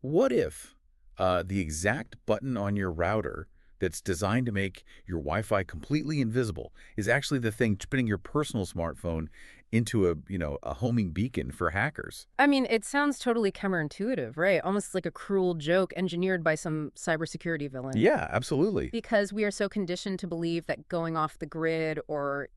What if the exact button on your router that's designed to make your Wi-Fi completely invisible is actually the thing putting your personal smartphone into a homing beacon for hackers? I mean, it sounds totally counterintuitive, right? Almost like a cruel joke engineered by some cybersecurity villain. Yeah, absolutely. Because we are so conditioned to believe that going off the grid or,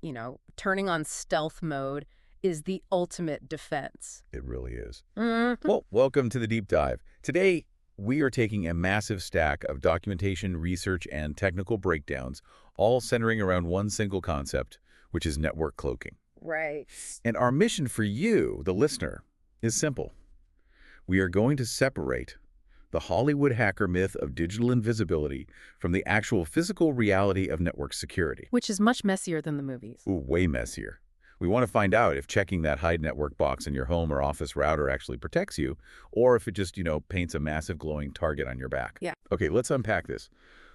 turning on stealth mode is the ultimate defense. It really is. Mhm. Well, welcome to the deep dive. Today, we are taking a massive stack of documentation, research, and technical breakdowns, all centering around one single concept, which is network cloaking. Right. And our mission for you, the listener, is simple. We are going to separate the Hollywood hacker myth of digital invisibility from the actual physical reality of network security. Which is much messier than the movies. Ooh, way messier. We want to find out if checking that hide network box in your home or office router actually protects you, or if it just, paints a massive glowing target on your back. Yeah. Okay, let's unpack this.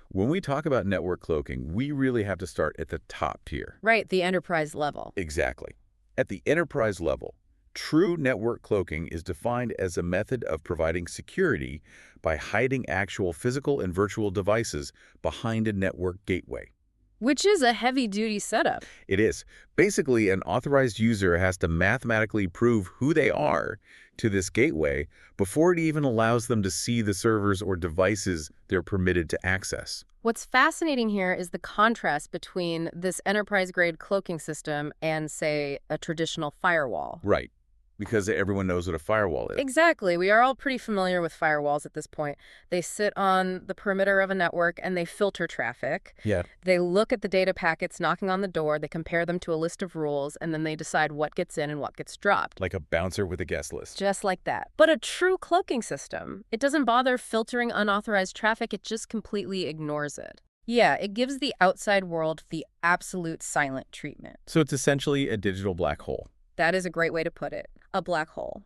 When we talk about network cloaking, we really have to start at the top tier. Right, the enterprise level. Exactly. At the enterprise level, true network cloaking is defined as a method of providing security by hiding actual physical and virtual devices behind a network gateway. Which is a heavy-duty setup. It is. Basically, an authorized user has to mathematically prove who they are to this gateway before it even allows them to see the servers or devices they're permitted to access. What's fascinating here is the contrast between this enterprise-grade cloaking system and, say, a traditional firewall. Right. Because everyone knows what a firewall is. Exactly. We are all pretty familiar with firewalls at this point. They sit on the perimeter of a network and they filter traffic. Yeah. They look at the data packets knocking on the door, they compare them to a list of rules, and then they decide what gets in and what gets dropped. Like a bouncer with a guest list. Just like that. But a true cloaking system, it doesn't bother filtering unauthorized traffic, it just completely ignores it. Yeah, it gives the outside world the absolute silent treatment. So it's essentially a digital black hole. That is a great way to put it. A black hole.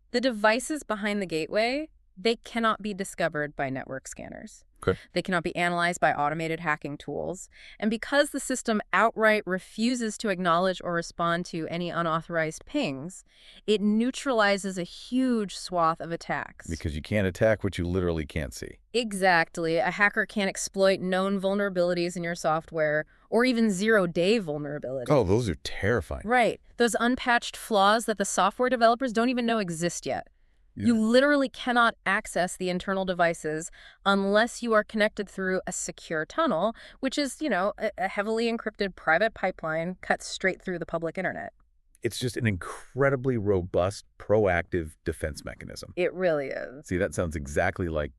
The devices behind the gateway, they cannot be discovered by network scanners. Okay. They cannot be analyzed by automated hacking tools. And because the system outright refuses to acknowledge or respond to any unauthorized pings, it neutralizes a huge swath of attacks. Because you can't attack what you literally can't see. Exactly. A hacker can't exploit known vulnerabilities in your software or even zero-day vulnerabilities. Oh, those are terrifying. Right. Those unpatched flaws that the software developers don't even know exist yet. Yeah. You literally cannot access the internal devices unless you are connected through a secure tunnel, which is, a heavily encrypted private pipeline cut straight through the public internet. It's just an incredibly robust, proactive defense mechanism. It really is. See, that sounds exactly like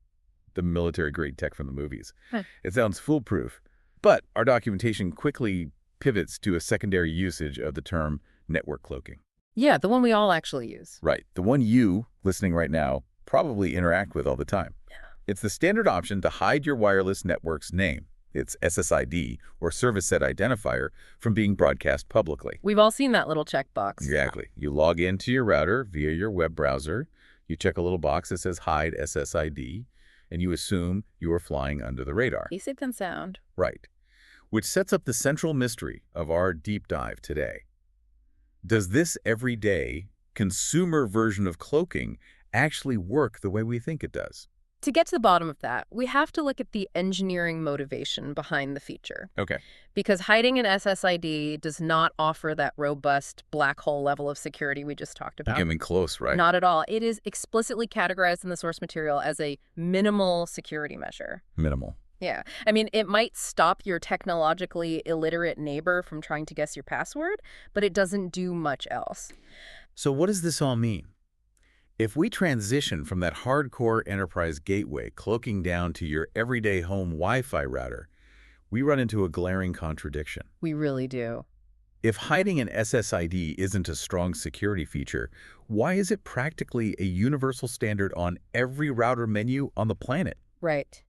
the military-grade tech from the movies. Huh. It sounds foolproof. But our documentation quickly pivots to a secondary usage of the term network cloaking. Yeah, the one we all actually use. Right. The one you, listening right now, probably interact with all the time. Yeah. It's the standard option to hide your wireless network's name, its SSID, or service set identifier, from being broadcast publicly. We've all seen that little checkbox. Exactly. You log into your router via your web browser, you check a little box that says Hide SSID, and you assume you are flying under the radar. Be safe than sound. Right. Which sets up the central mystery of our deep dive today. Does this everyday consumer version of cloaking actually work the way we think it does? To get to the bottom of that, we have to look at the engineering motivation behind the feature. Okay. Because hiding an SSID does not offer that robust black hole level of security we just talked about. I mean, close, right? Not at all. It is explicitly categorized in the source material as a minimal security measure. Minimal. Yeah. I mean, it might stop your technologically illiterate neighbor from trying to guess your password, but it doesn't do much else. So what does this all mean? If we transition from that hardcore enterprise gateway cloaking down to your everyday home Wi-Fi router, we run into a glaring contradiction. We really do. If hiding an SSID isn't a strong security feature, why is it practically a universal standard on every router menu on the planet? Right.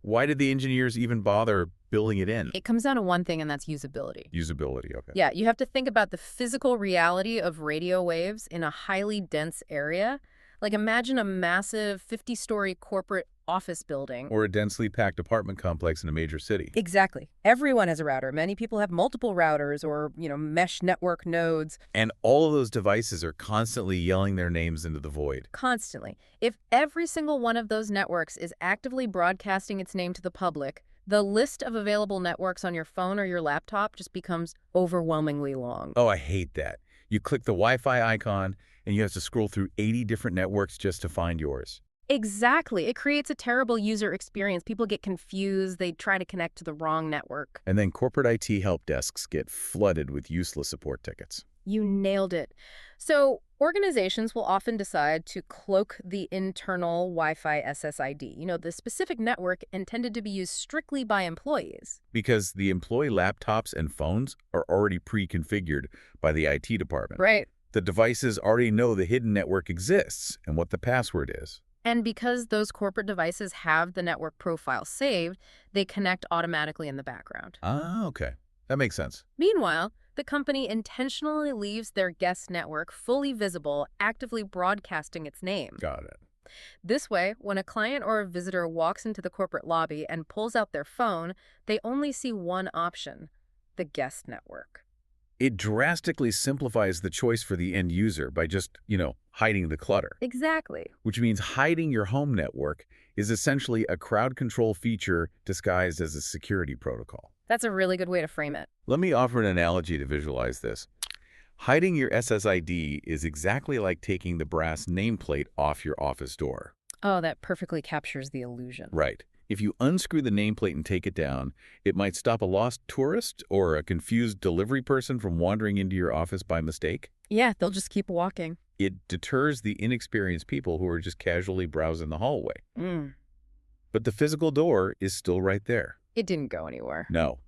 Why did the engineers even bother building it in? It comes down to one thing, and that's usability. Usability, okay. Yeah, you have to think about the physical reality of radio waves in a highly dense area. Like, imagine a massive 50-story corporate office building. Or a densely packed apartment complex in a major city. Exactly. Everyone has a router. Many people have multiple routers or, mesh network nodes. And all of those devices are constantly yelling their names into the void. Constantly. If every single one of those networks is actively broadcasting its name to the public, the list of available networks on your phone or your laptop just becomes overwhelmingly long. Oh, I hate that. You click the Wi-Fi icon, and you have to scroll through 80 different networks just to find yours. Exactly. It creates a terrible user experience. People get confused. They try to connect to the wrong network. And then corporate IT help desks get flooded with useless support tickets. You nailed it. So organizations will often decide to cloak the internal Wi-Fi SSID, the specific network intended to be used strictly by employees. Because the employee laptops and phones are already pre-configured by the IT department. Right. The devices already know the hidden network exists and what the password is. And because those corporate devices have the network profile saved, they connect automatically in the background. Ah, okay. That makes sense. Meanwhile, the company intentionally leaves their guest network fully visible, actively broadcasting its name. Got it. This way, when a client or a visitor walks into the corporate lobby and pulls out their phone, they only see one option: the guest network. It drastically simplifies the choice for the end user by just, hiding the clutter. Exactly. Which means hiding your home network is essentially a crowd control feature disguised as a security protocol. That's a really good way to frame it. Let me offer an analogy to visualize this. Hiding your SSID is exactly like taking the brass nameplate off your office door. Oh, that perfectly captures the illusion. Right. If you unscrew the nameplate and take it down, it might stop a lost tourist or a confused delivery person from wandering into your office by mistake. Yeah, they'll just keep walking. It deters the inexperienced people who are just casually browsing the hallway. But the physical door is still right there. It didn't go anywhere. No.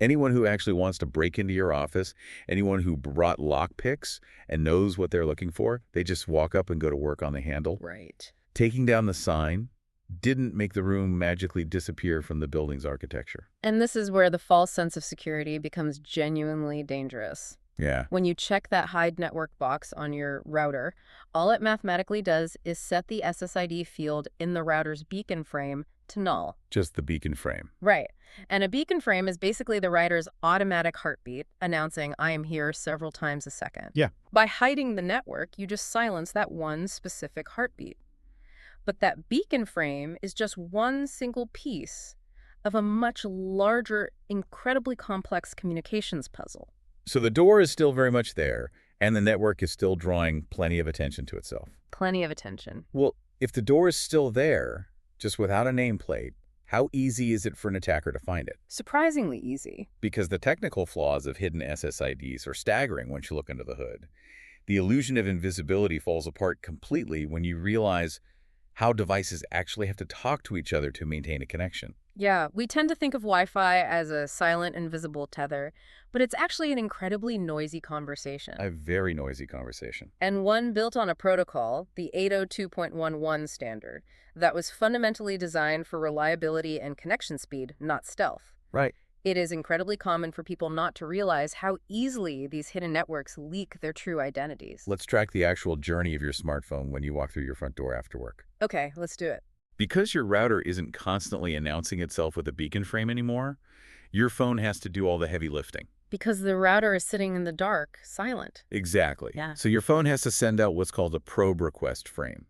Anyone who actually wants to break into your office, anyone who brought lockpicks and knows what they're looking for, they just walk up and go to work on the handle. Right. Taking down the sign didn't make the room magically disappear from the building's architecture. And this is where the false sense of security becomes genuinely dangerous. Yeah. When you check that hide network box on your router, all it mathematically does is set the SSID field in the router's beacon frame to null. Just the beacon frame. Right. And a beacon frame is basically the router's automatic heartbeat, announcing "I am here" several times a second. Yeah. By hiding the network, you just silence that one specific heartbeat. But that beacon frame is just one single piece of a much larger, incredibly complex communications puzzle. So the door is still very much there, and the network is still drawing plenty of attention to itself. Plenty of attention. Well, if the door is still there, just without a nameplate, how easy is it for an attacker to find it? Surprisingly easy. Because the technical flaws of hidden SSIDs are staggering once you look under the hood. The illusion of invisibility falls apart completely when you realize how devices actually have to talk to each other to maintain a connection. Yeah, we tend to think of Wi-Fi as a silent, invisible tether, but it's actually an incredibly noisy conversation. A very noisy conversation. And one built on a protocol, the 802.11 standard, that was fundamentally designed for reliability and connection speed, not stealth. Right. It is incredibly common for people not to realize how easily these hidden networks leak their true identities. Let's track the actual journey of your smartphone when you walk through your front door after work. Okay, let's do it. Because your router isn't constantly announcing itself with a beacon frame anymore, your phone has to do all the heavy lifting. Because the router is sitting in the dark, silent. Exactly. Yeah. So your phone has to send out what's called a probe request frame.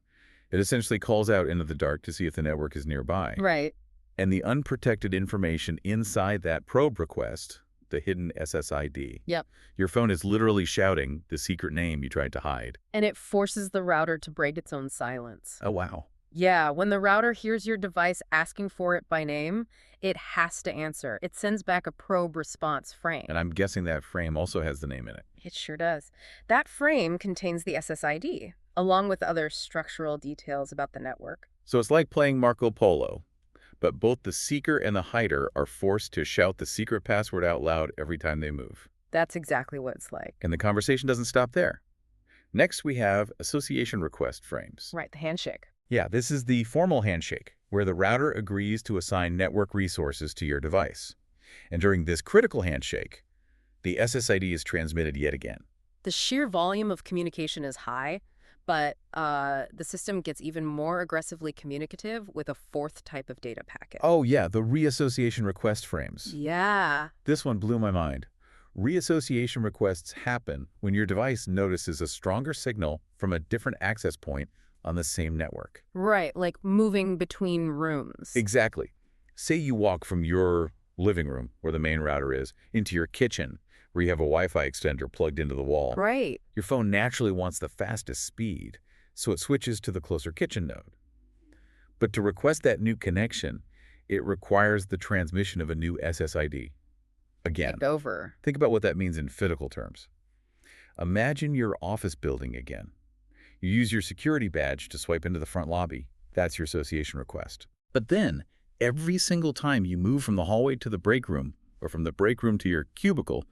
It essentially calls out into the dark to see if the network is nearby. Right. And the unprotected information inside that probe request, the hidden SSID, Yep. your phone is literally shouting the secret name you tried to hide. And it forces the router to break its own silence. Oh, wow. Yeah, when the router hears your device asking for it by name, it has to answer. It sends back a probe response frame. And I'm guessing that frame also has the name in it. It sure does. That frame contains the SSID, along with other structural details about the network. So it's like playing Marco Polo, but both the seeker and the hider are forced to shout the secret password out loud every time they move. That's exactly what it's like. And the conversation doesn't stop there. Next, we have association request frames. Right, the handshake. Yeah, this is the formal handshake, where the router agrees to assign network resources to your device. And during this critical handshake, the SSID is transmitted yet again. The sheer volume of communication is high, But the system gets even more aggressively communicative with a fourth type of data packet. Oh, yeah, the reassociation request frames. Yeah. This one blew my mind. Reassociation requests happen when your device notices a stronger signal from a different access point on the same network. Right, like moving between rooms. Exactly. Say you walk from your living room, where the main router is, into your kitchen, where you have a Wi-Fi extender plugged into the wall. Right. Your phone naturally wants the fastest speed, so it switches to the closer kitchen node. But to request that new connection, it requires the transmission of a new SSID. Again, Take over. think about what that means in physical terms. Imagine your office building again. You use your security badge to swipe into the front lobby. That's your association request. But then, every single time you move from the hallway to the break room, or from the break room to your cubicle,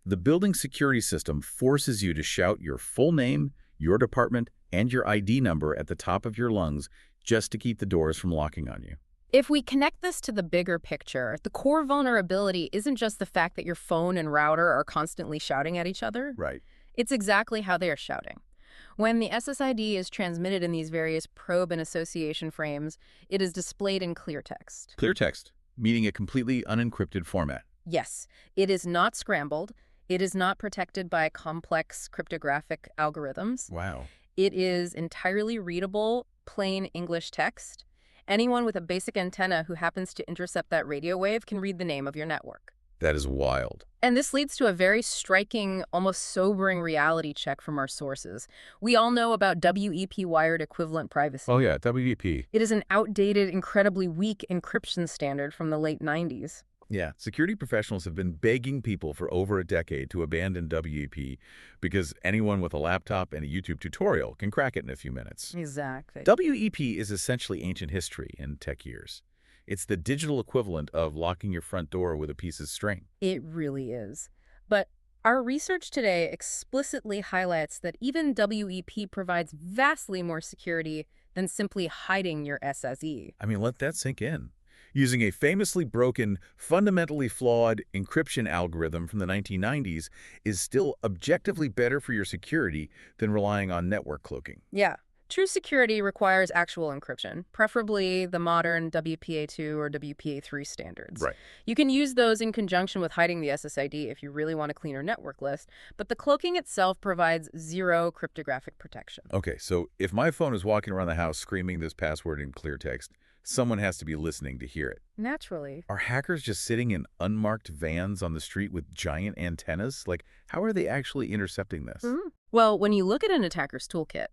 the building security system forces you to shout your full name, your department, and your ID number at the top of your lungs just to keep the doors from locking on you. If we connect this to the bigger picture, the core vulnerability isn't just the fact that your phone and router are constantly shouting at each other. Right. It's exactly how they are shouting. When the SSID is transmitted in these various probe and association frames, it is displayed in clear text. Clear text, meaning a completely unencrypted format. Yes, it is not scrambled. It is not protected by complex cryptographic algorithms. Wow. It is entirely readable, plain English text. Anyone with a basic antenna who happens to intercept that radio wave can read the name of your network. That is wild. And this leads to a very striking, almost sobering reality check from our sources. We all know about WEP wired equivalent privacy. Oh yeah, WEP. It is an outdated, incredibly weak encryption standard from the late 90s. Yeah, security professionals have been begging people for over a decade to abandon WEP because anyone with a laptop and a YouTube tutorial can crack it in a few minutes. Exactly. WEP is essentially ancient history in tech years. It's the digital equivalent of locking your front door with a piece of string. It really is. But our research today explicitly highlights that even WEP provides vastly more security than simply hiding your SSE. I mean, let that sink in. Using a famously broken, fundamentally flawed encryption algorithm from the 1990s is still objectively better for your security than relying on network cloaking. Yeah. True security requires actual encryption, preferably the modern WPA2 or WPA3 standards. Right. You can use those in conjunction with hiding the SSID if you really want a cleaner network list, but the cloaking itself provides zero cryptographic protection. Okay, so if my phone is walking around the house screaming this password in clear text, someone has to be listening to hear it. Naturally. Are hackers just sitting in unmarked vans on the street with giant antennas? Like, how are they actually intercepting this? Well, when you look at an attacker's toolkit,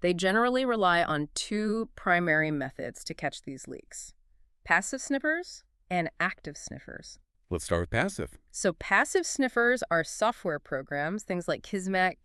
they generally rely on two primary methods to catch these leaks: passive sniffers and active sniffers. Let's start with passive. So passive sniffers are software programs, things like Kismet,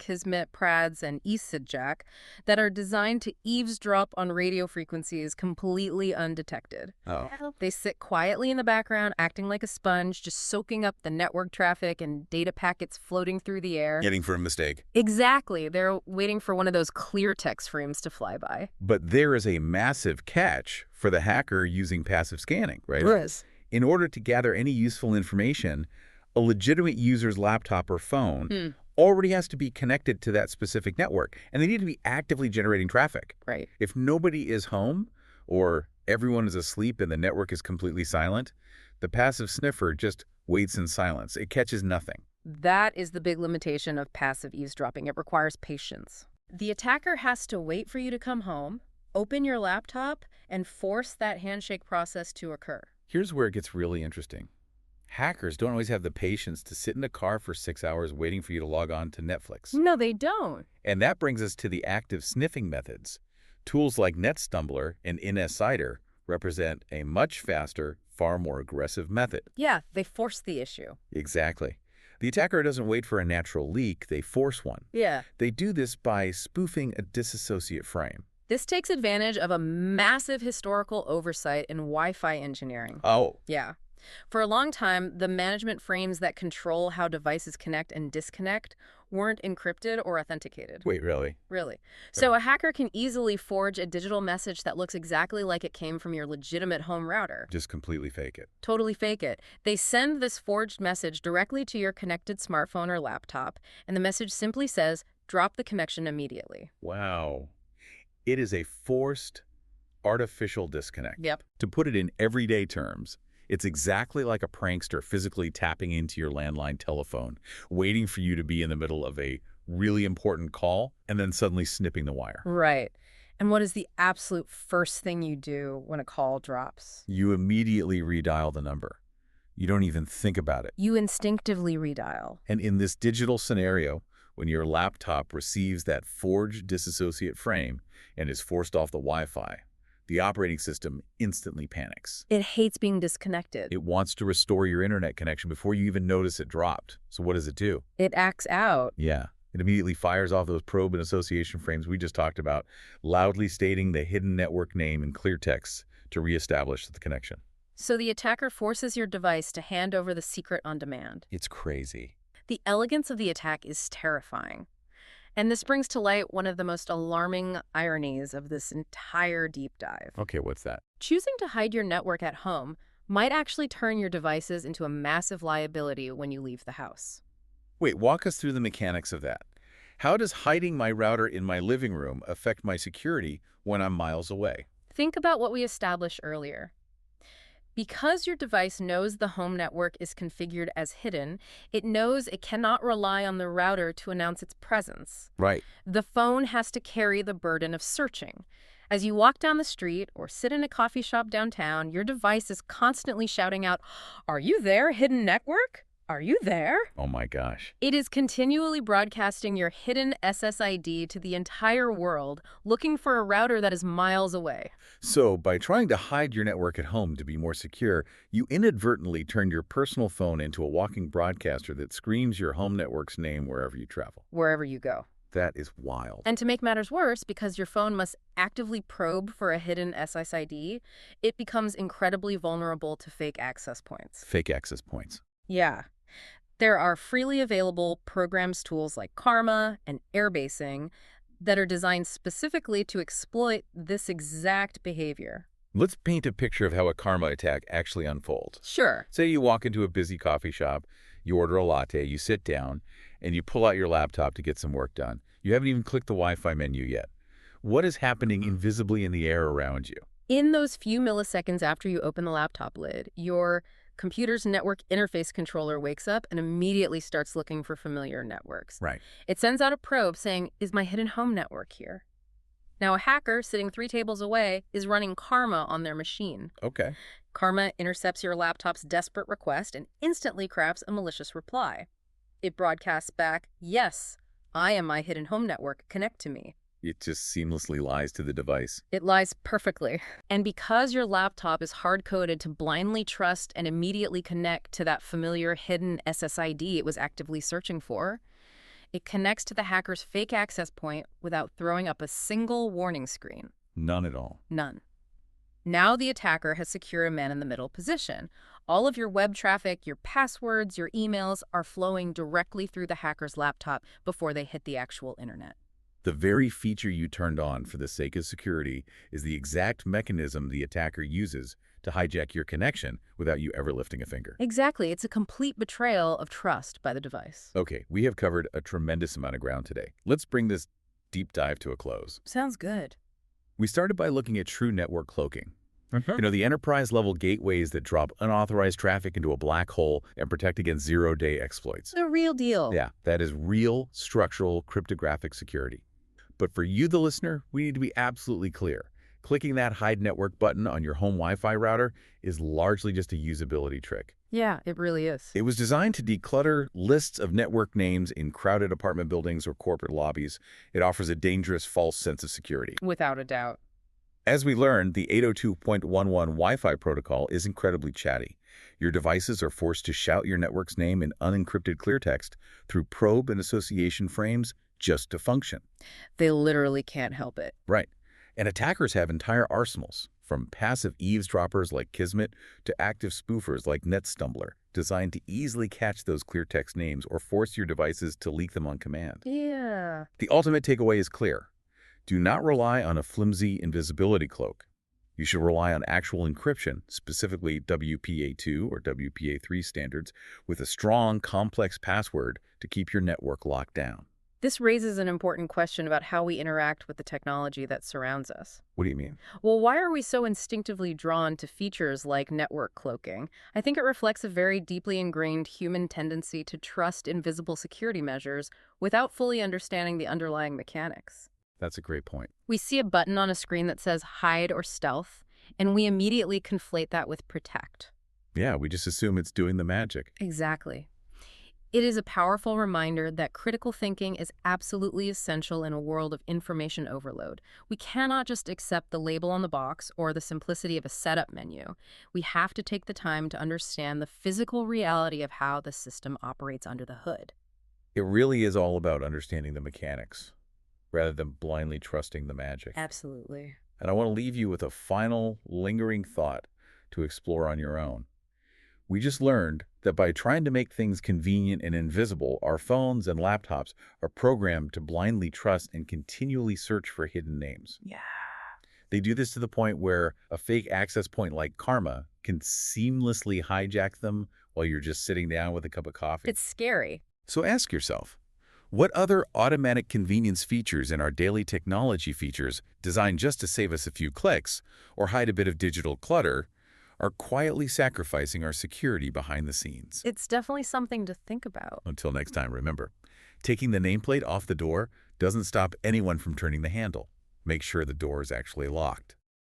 Prads, and ESIDjack, that are designed to eavesdrop on radio frequencies completely undetected. Oh. They sit quietly in the background, acting like a sponge, just soaking up the network traffic and data packets floating through the air. Getting for a mistake. Exactly. They're waiting for one of those clear text frames to fly by. But there is a massive catch for the hacker using passive scanning, right? There is. In order to gather any useful information, a legitimate user's laptop or phone already has to be connected to that specific network, and they need to be actively generating traffic. Right. If nobody is home or everyone is asleep and the network is completely silent, the passive sniffer just waits in silence. It catches nothing. That is the big limitation of passive eavesdropping. It requires patience. The attacker has to wait for you to come home, open your laptop, and force that handshake process to occur. Here's where it gets really interesting. Hackers don't always have the patience to sit in a car for 6 hours waiting for you to log on to Netflix. No, they don't. And that brings us to the active sniffing methods. Tools like NetStumbler and SSID represent a much faster, far more aggressive method. Yeah, they force the issue. Exactly. The attacker doesn't wait for a natural leak, they force one. Yeah. They do this by spoofing a disassociate frame. This takes advantage of a massive historical oversight in Wi-Fi engineering. Oh. Yeah. For a long time, the management frames that control how devices connect and disconnect weren't encrypted or authenticated. Wait, really? Really. So a hacker can easily forge a digital message that looks exactly like it came from your legitimate home router. Just completely fake it. Totally fake it. They send this forged message directly to your connected smartphone or laptop, and the message simply says, drop the connection immediately. Wow. It is a forced artificial disconnect. Yep. To put it in everyday terms, it's exactly like a prankster physically tapping into your landline telephone, waiting for you to be in the middle of a really important call, and then suddenly snipping the wire. Right. And what is the absolute first thing you do when a call drops? You immediately redial the number. You don't even think about it. You instinctively redial. And in this digital scenario, when your laptop receives that forged disassociate frame and is forced off the Wi-Fi, the operating system instantly panics. It hates being disconnected. It wants to restore your internet connection before you even notice it dropped. So what does it do? It acts out. Yeah. It immediately fires off those probe and association frames we just talked about, loudly stating the hidden network name in clear text to reestablish the connection. So the attacker forces your device to hand over the secret on demand. It's crazy. The elegance of the attack is terrifying. And this brings to light one of the most alarming ironies of this entire deep dive. Okay, what's that? Choosing to hide your network at home might actually turn your devices into a massive liability when you leave the house. Wait, walk us through the mechanics of that. How does hiding my router in my living room affect my security when I'm miles away? Think about what we established earlier. Because your device knows the home network is configured as hidden, it knows it cannot rely on the router to announce its presence. Right. The phone has to carry the burden of searching. As you walk down the street or sit in a coffee shop downtown, your device is constantly shouting out, "Are you there, hidden network? Are you there?" Oh my gosh. It is continually broadcasting your hidden SSID to the entire world, looking for a router that is miles away. So, by trying to hide your network at home to be more secure, you inadvertently turn your personal phone into a walking broadcaster that screams your home network's name wherever you travel. Wherever you go. That is wild. And to make matters worse, because your phone must actively probe for a hidden SSID, it becomes incredibly vulnerable to fake access points. Fake access points. Yeah. There are freely available programs tools like Karma and airbasing that are designed specifically to exploit this exact behavior. Let's paint a picture of how a karma attack actually unfolds. Sure. Say you walk into a busy coffee shop, you order a latte, you sit down, and you pull out your laptop to get some work done. You haven't even clicked the Wi-Fi menu yet. What is happening invisibly in the air around you? In those few milliseconds after you open the laptop lid, your computer's network interface controller wakes up and immediately starts looking for familiar networks. Right. It sends out a probe saying, "Is my hidden home network here?" Now, a hacker sitting 3 tables away is running Karma on their machine. Okay. Karma intercepts your laptop's desperate request and instantly crafts a malicious reply. It broadcasts back, "Yes, I am my hidden home network. Connect to me." It just seamlessly lies to the device. It lies perfectly. And because your laptop is hard-coded to blindly trust and immediately connect to that familiar hidden SSID it was actively searching for, it connects to the hacker's fake access point without throwing up a single warning screen. None at all. None. Now the attacker has secured a man-in-the-middle position. All of your web traffic, your passwords, your emails are flowing directly through the hacker's laptop before they hit the actual internet. The very feature you turned on for the sake of security is the exact mechanism the attacker uses to hijack your connection without you ever lifting a finger. Exactly. It's a complete betrayal of trust by the device. Okay, we have covered a tremendous amount of ground today. Let's bring this deep dive to a close. Sounds good. We started by looking at true network cloaking. The enterprise-level gateways that drop unauthorized traffic into a black hole and protect against zero-day exploits. The real deal. Yeah, that is real structural cryptographic security. But for you, the listener, we need to be absolutely clear. Clicking that hide network button on your home Wi-Fi router is largely just a usability trick. Yeah, it really is. It was designed to declutter lists of network names in crowded apartment buildings or corporate lobbies. It offers a dangerous false sense of security. Without a doubt. As we learned, the 802.11 Wi-Fi protocol is incredibly chatty. Your devices are forced to shout your network's name in unencrypted cleartext through probe and association frames just to function. They literally can't help it. Right. And attackers have entire arsenals, from passive eavesdroppers like Kismet to active spoofers like NetStumbler, designed to easily catch those cleartext names or force your devices to leak them on command. Yeah. The ultimate takeaway is clear. Do not rely on a flimsy invisibility cloak. You should rely on actual encryption, specifically WPA2 or WPA3 standards, with a strong, complex password to keep your network locked down. This raises an important question about how we interact with the technology that surrounds us. What do you mean? Well, why are we so instinctively drawn to features like network cloaking? I think it reflects a very deeply ingrained human tendency to trust invisible security measures without fully understanding the underlying mechanics. That's a great point. We see a button on a screen that says hide or stealth, and we immediately conflate that with protect. Yeah, we just assume it's doing the magic. Exactly. It is a powerful reminder that critical thinking is absolutely essential in a world of information overload. We cannot just accept the label on the box or the simplicity of a setup menu. We have to take the time to understand the physical reality of how the system operates under the hood. It really is all about understanding the mechanics rather than blindly trusting the magic. Absolutely. And I want to leave you with a final lingering thought to explore on your own. We just learned that by trying to make things convenient and invisible, our phones and laptops are programmed to blindly trust and continually search for hidden names. Yeah. They do this to the point where a fake access point like Karma can seamlessly hijack them while you're just sitting down with a cup of coffee. It's scary. So ask yourself, what other automatic convenience features in our daily technology features designed just to save us a few clicks or hide a bit of digital clutter are quietly sacrificing our security behind the scenes? It's definitely something to think about. Until next time, remember, taking the nameplate off the door doesn't stop anyone from turning the handle. Make sure the door is actually locked.